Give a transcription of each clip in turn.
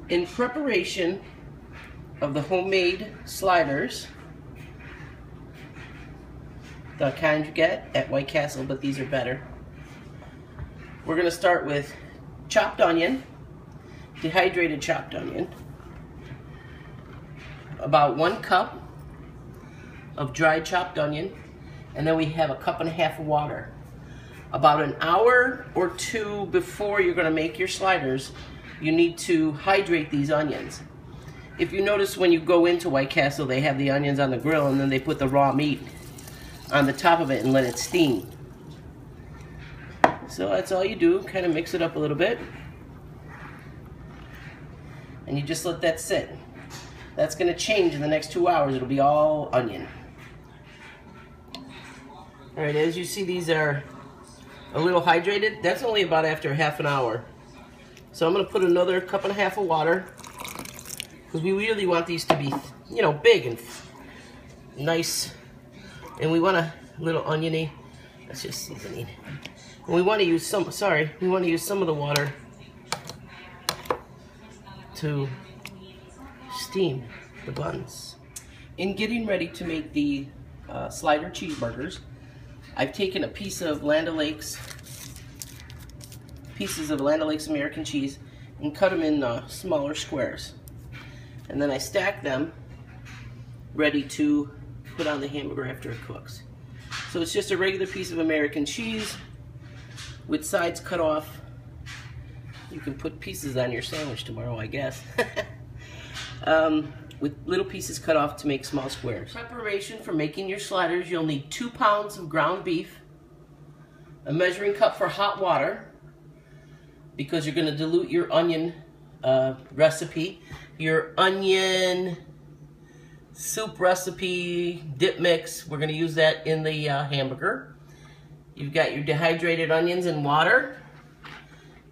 In preparation of the homemade sliders, the kind you get at White Castle, but these are better. We're going to start with chopped onion, dehydrated chopped onion, about 1 cup of dried chopped onion, and then we have a 1.5 cups of water. About an hour or 2 before you're going to make your sliders, you need to hydrate these onions. If you notice, when you go into White Castle, they have the onions on the grill and then they put the raw meat on the top of it and let it steam. So that's all you do, kind of mix it up a little bit. And you just let that sit. That's going to change in the next 2 hours. It'll be all onion. Alright, as you see, these are a little hydrated. That's only about after half an hour. So I'm going to put another 1.5 cups of water, because we really want these to be, you know, big and nice. And we want a little oniony. That's just seasoning. And we want to use some, we want to use some of the water to steam the buns. In getting ready to make the slider cheeseburgers, I've taken a piece of Land O'Lakes, pieces of Land O'Lakes American cheese, and cut them in smaller squares. And then I stack them ready to put on the hamburger after it cooks. So it's just a regular piece of American cheese with sides cut off. You can put pieces on your sandwich tomorrow, I guess. With little pieces cut off to make small squares. Preparation for making your sliders: you'll need 2 pounds of ground beef, a measuring cup for hot water, because you're going to dilute your onion recipe, your onion soup recipe dip mix. We're going to use that in the hamburger. You've got your dehydrated onions and water.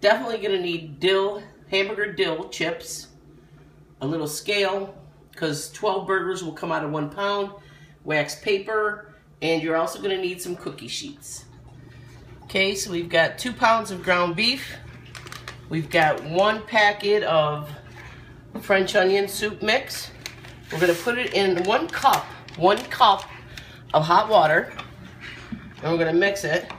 Definitely going to need dill, hamburger dill chips, a little scale, because 12 burgers will come out of 1 pound, wax paper, and you're also going to need some cookie sheets. Okay, so we've got 2 pounds of ground beef. We've got 1 packet of French onion soup mix. We're going to put it in 1 cup of hot water, and we're going to mix it.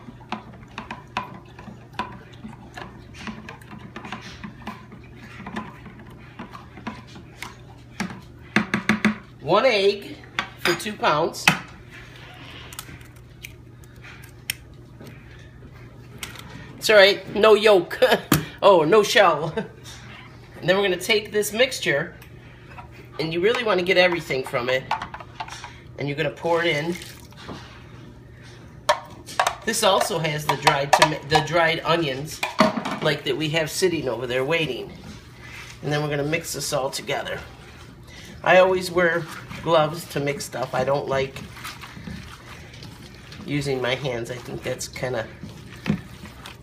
One egg for 2 pounds. It's all right, no yolk. Oh, no shell. And then we're going to take this mixture, and you really want to get everything from it, and you're going to pour it in. This also has the dried onions, like that we have sitting over there waiting. And then we're going to mix this all together. I always wear gloves to mix stuff. I don't like using my hands. I think that's kind of,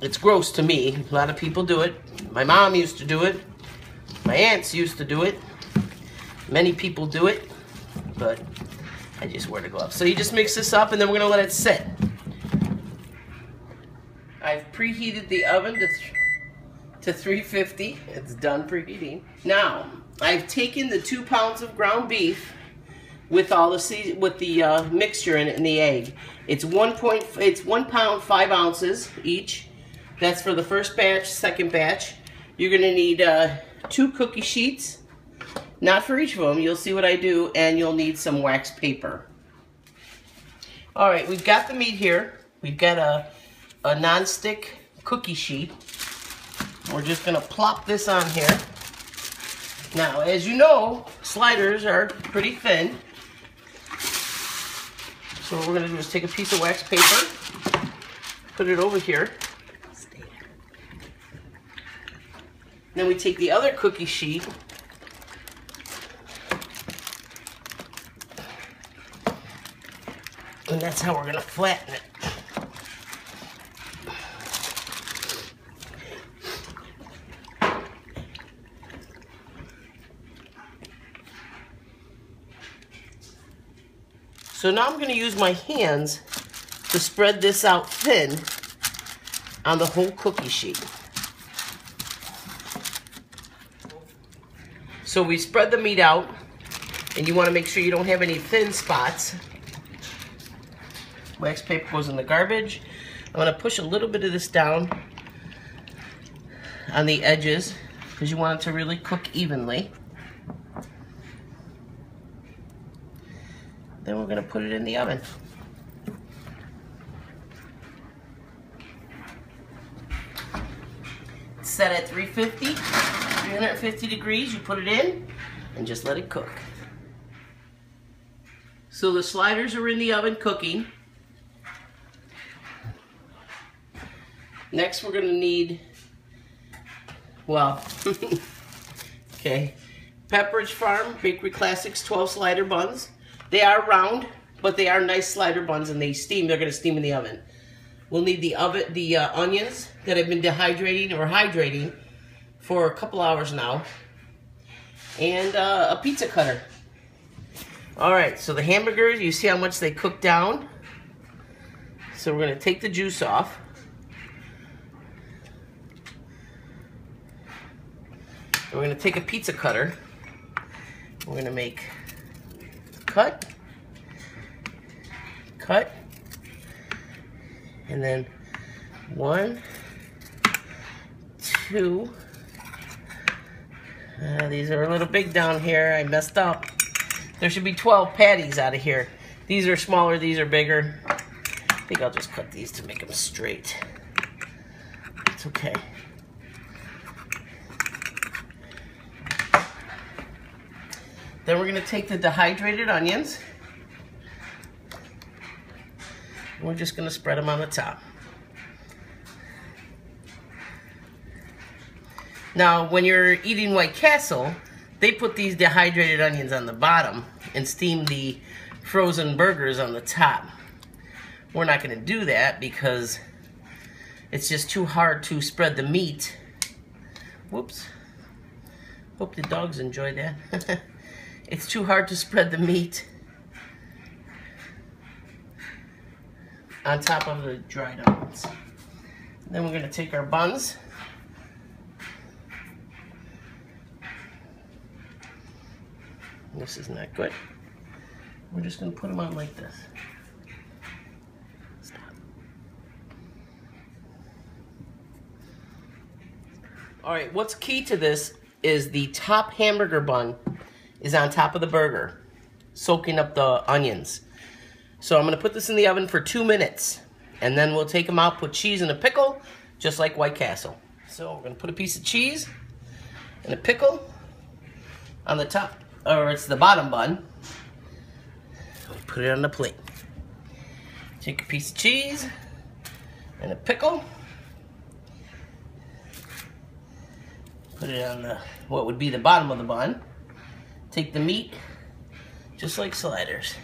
it's gross to me. A lot of people do it. My mom used to do it. My aunts used to do it. Many people do it, but I just wear the gloves. So you just mix this up, and then we're going to let it sit. I've preheated the oven to 350. It's done preheating. Now, I've taken the 2 pounds of ground beef with all the mixture in it and the egg. It's 1 pound 5 ounces each. That's for the first batch. Second batch, you're gonna need 2 cookie sheets, not for each of them. You'll see what I do, and you'll need some wax paper. All right, we've got the meat here. We've got a non-stick cookie sheet. We're just gonna plop this on here. Now, as you know, sliders are pretty thin. So what we're going to do is take a piece of wax paper, put it over here. Then we take the other cookie sheet, and that's how we're going to flatten it. So now I'm going to use my hands to spread this out thin on the whole cookie sheet. So we spread the meat out, and you want to make sure you don't have any thin spots. Wax paper goes in the garbage. I'm going to push a little bit of this down on the edges because you want it to really cook evenly. Then we're going to put it in the oven. It's set at 350 degrees. You put it in and just let it cook. So the sliders are in the oven cooking. Next we're going to need, well, okay, Pepperidge Farm Bakery Classics 12 slider buns. They are round, but they are nice slider buns, and they steam. They're going to steam in the oven. We'll need the onions that have been dehydrating or hydrating for a couple hours now, and a pizza cutter. All right, so the hamburgers, you see how much they cook down. So we're going to take the juice off. We're going to take a pizza cutter. We're going to make cut, and then 1, 2. These are a little big down here. I messed up. There should be 12 patties out of here. These are smaller, these are bigger. I think I'll just cut these to make them straight. It's okay. Then we're going to take the dehydrated onions. And we're just going to spread them on the top. Now, when you're eating White Castle, they put these dehydrated onions on the bottom and steam the frozen burgers on the top. We're not going to do that because it's just too hard to spread the meat. Whoops. Hope the dogs enjoyed that. It's too hard to spread the meat on top of the dried onions. Then we're going to take our buns. This is not good. We're just going to put them on like this. Stop. All right, what's key to this is the top hamburger bun is on top of the burger, soaking up the onions. So I'm going to put this in the oven for 2 minutes, and then we'll take them out, put cheese and a pickle, just like White Castle. So we're going to put a piece of cheese and a pickle on the top, or it's the bottom bun. Put it on the plate. Take a piece of cheese and a pickle. Put it on the, what would be the bottom of the bun. Take the meat, just like sliders.